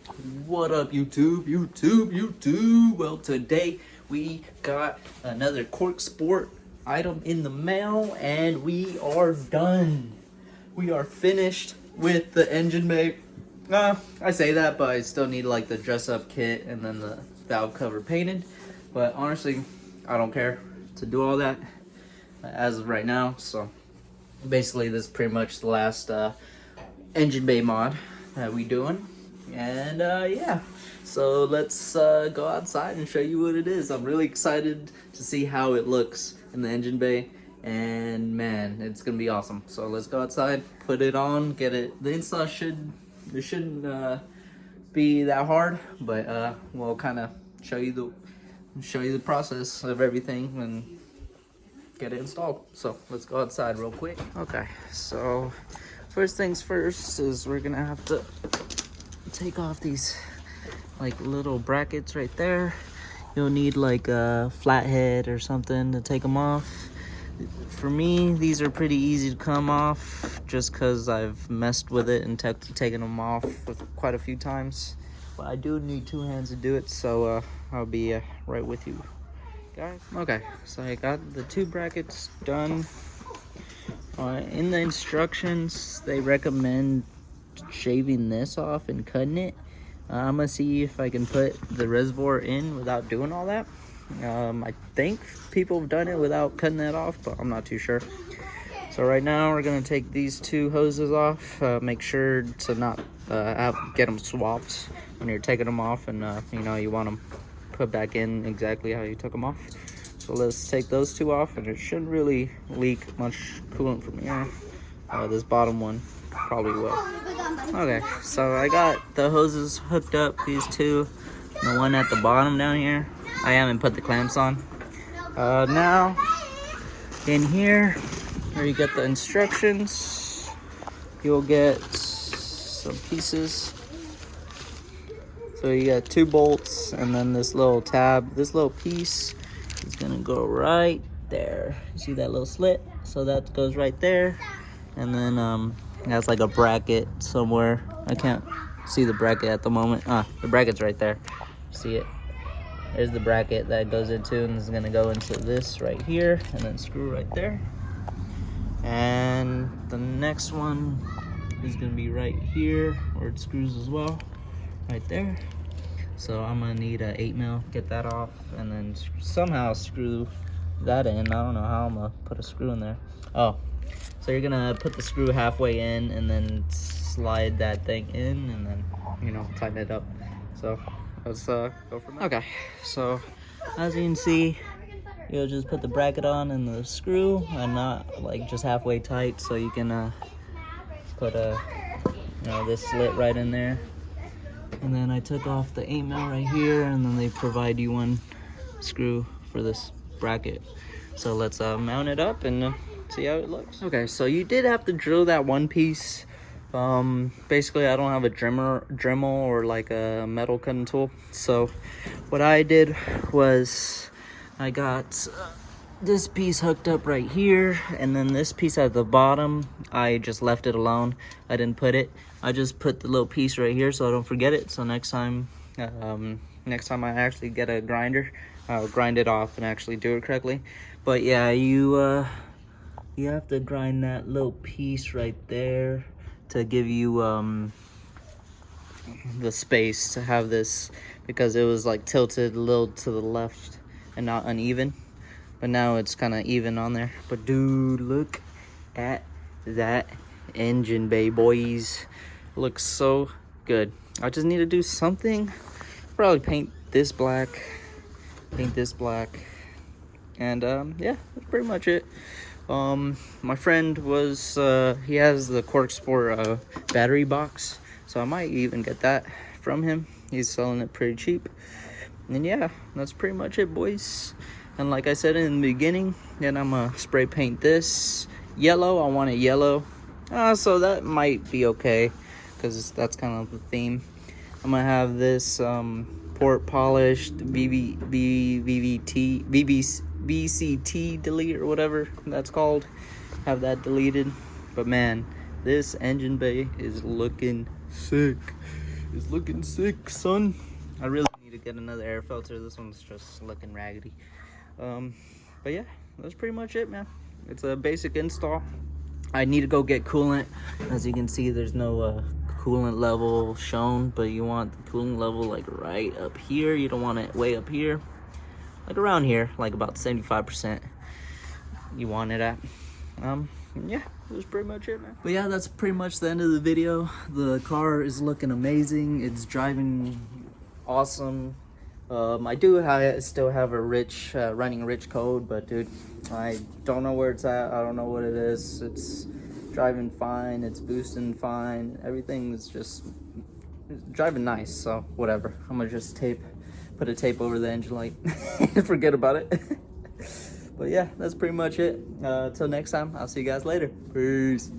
What up, YouTube? Well, today we got another Corksport item in the mail, and we are done. We are finished with the engine bay. I say that, but I still need like the dress-up kit and then the valve cover painted. But honestly, I don't care to do all that as of right now. So basically, this is pretty much the last engine bay mod that we doing. And yeah, so let's go outside and show you what it is. I'm really excited to see how it looks in the engine bay, and man, it's gonna be awesome. So let's go outside, put it on, get it. The install shouldn't be that hard, but we'll kind of show you the process of everything and get it installed. So let's go outside real quick. Okay, so first things first is we're gonna have to take off these like little brackets right there. You'll need like a flathead or something to take them off. For me, these are pretty easy to come off just because I've messed with it and taken them off quite a few times. But I do need two hands to do it, so I'll be right with you guys. Okay, so I got the two brackets done. In the instructions, they recommend shaving this off and cutting it. I'm gonna see if I can put the reservoir in without doing all that. I think people have done it without cutting that off, but I'm not too sure. So right now we're gonna take these two hoses off. Make sure to not get them swapped when you're taking them off, and you want them put back in exactly how you took them off. So let's take those two off, and it shouldn't really leak much coolant from here. This bottom one probably will. Okay, so I got the hoses hooked up, these two, and the one at the bottom down here. I haven't put the clamps on. Now, in here, where you get the instructions, you'll get some pieces. So you got two bolts, and then this little tab. This little piece is gonna go right there. You see that little slit? So that goes right there. And then that's like a bracket somewhere. I can't see the bracket at the moment. The bracket's right there. See it? There's the bracket that goes into, and it's gonna go into this right here, and then screw right there. And the next one is gonna be right here, where it screws as well, right there. So I'm gonna need a 8mm, get that off, and then somehow screw that in. I don't know how I'm gonna put a screw in there. Oh. So you're gonna put the screw halfway in and then slide that thing in, and then, tighten it up. So let's go from there. Okay, so as you can see, you'll just put the bracket on and the screw, and not like just halfway tight, so you can put this slit right in there. And then I took off the 8mm right here, and then they provide you one screw for this bracket. So let's mount it up and see how it looks. Okay, so you did have to drill that one piece. Basically, I don't have a Dremel or like a metal cutting tool. So what I did was I got this piece hooked up right here, and then this piece at the bottom, I just left it alone. I didn't put it. I just put the little piece right here so I don't forget it. So next time I actually get a grinder, I'll grind it off and actually do it correctly. But yeah, you have to grind that little piece right there to give you the space to have this, because it was like tilted a little to the left and not uneven. But now it's kind of even on there. But dude, look at that engine bay, boys. Looks so good. I just need to do something. Probably paint this black. And yeah, that's pretty much it. My friend he has the Corksport battery box, so I might even get that from him. He's selling it pretty cheap. And yeah, that's pretty much it, boys. And like I said in the beginning, then I'm gonna spray paint this yellow. I want it yellow, so that might be okay, because that's kind of the theme. I'm gonna have this port polished VCT delete, or whatever that's called. Have that deleted. But man, this engine bay is looking sick. is looking sick, son. I really need to get another air filter. This one's just looking raggedy. But yeah, that's pretty much it, man. It's a basic install. I need to go get coolant. As you can see, there's no coolant level shown, but you want the coolant level like right up here. You don't want it way up here, like around here, like about 75% you want it at. Yeah, that's pretty much it, man. But yeah, that's pretty much the end of the video. The car is looking amazing. It's driving awesome. I still have a running rich code, but dude, I don't know where it's at. I don't know what it is. It's driving fine. It's boosting fine. Everything is just driving nice. So whatever. I'm gonna just put a tape over the engine light and forget about it. But yeah, that's pretty much it. Till next time, I'll see you guys later. Peace.